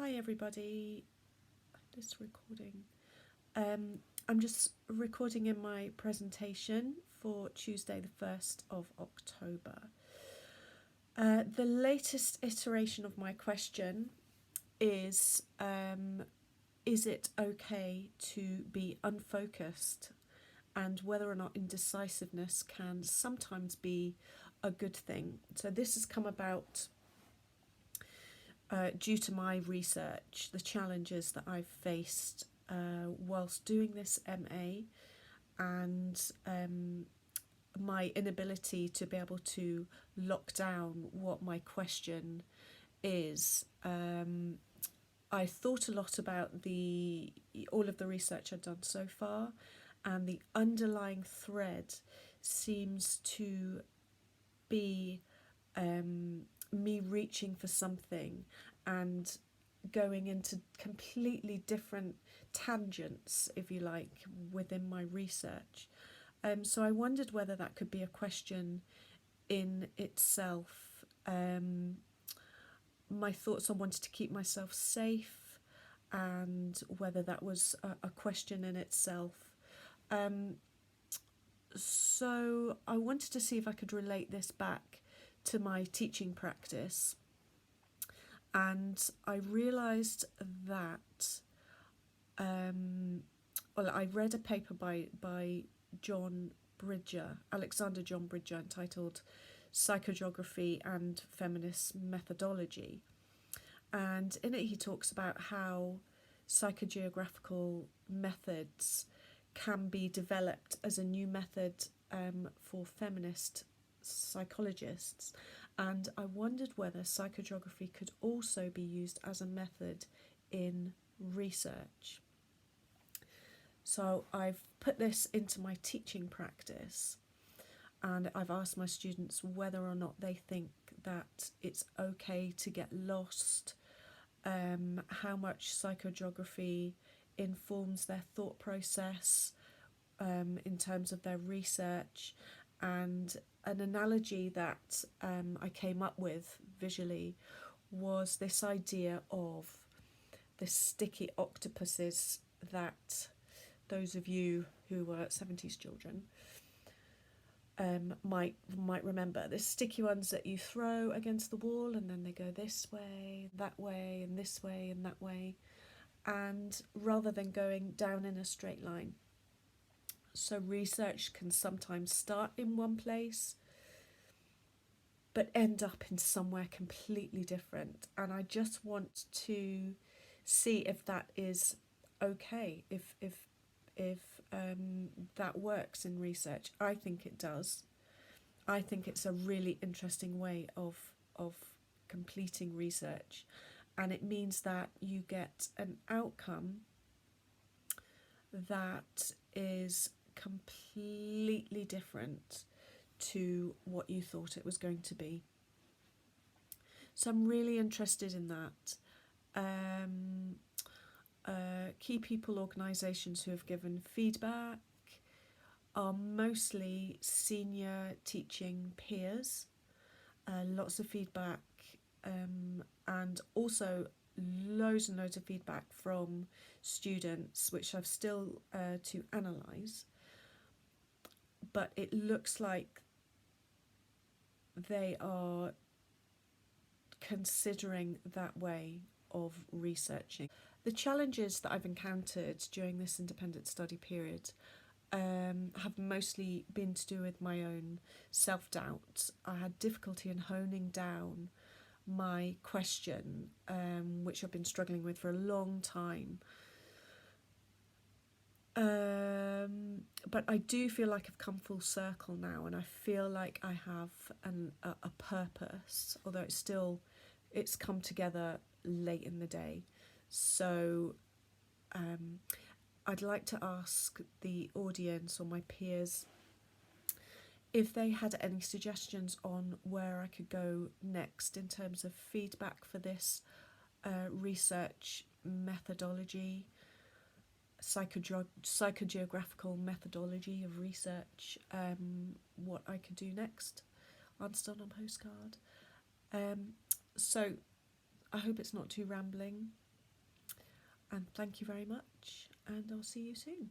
Hi everybody, this recording. I'm just recording in my presentation for Tuesday the 1st of October. The latest iteration of my question is it okay to be unfocused, and whether or not indecisiveness can sometimes be a good thing. So this has come about due to my research, the challenges that I've faced whilst doing this MA, and my inability to be able to lock down what my question is. I thought a lot about all of the research I've done so far, and the underlying thread seems to be me reaching for something and going into completely different tangents, if you like, within my research. So I wondered whether that could be a question in itself. My thoughts on wanting to keep myself safe, and whether that was a question in itself. So I wanted to see if I could relate this back to my teaching practice, and I realised that I read a paper by Alexander John Bridger, entitled Psychogeography and Feminist Methodology, and in it he talks about how psychogeographical methods can be developed as a new method for feminist psychologists, and I wondered whether psychogeography could also be used as a method in research. So I've put this into my teaching practice, and I've asked my students whether or not they think that it's okay to get lost, how much psychogeography informs their thought process in terms of their research. And an analogy that I came up with visually was this idea of the sticky octopuses that those of you who were 70s children might remember. The sticky ones that you throw against the wall, and then they go this way, that way, and this way, and that way, and rather than going down in a straight line. So research can sometimes start in one place but end up in somewhere completely different, and I just want to see if that is okay, if that works in research. I think it does. I think it's a really interesting way of completing research, and it means that you get an outcome that is completely different to what you thought it was going to be. So I'm really interested in that. Key people organisations who have given feedback are mostly senior teaching peers, lots of feedback, and also loads and loads of feedback from students, which I've still to analyse. But it looks like they are considering that way of researching. The challenges that I've encountered during this independent study period have mostly been to do with my own self-doubt. I had difficulty in honing down my question, which I've been struggling with for a long time. But I do feel like I've come full circle now, and I feel like I have a purpose, although it's come together late in the day. So I'd like to ask the audience or my peers if they had any suggestions on where I could go next in terms of feedback for this research methodology, psychogeographical methodology of research, what I could do next. Answered on a postcard. So I hope it's not too rambling. And thank you very much, and I'll see you soon.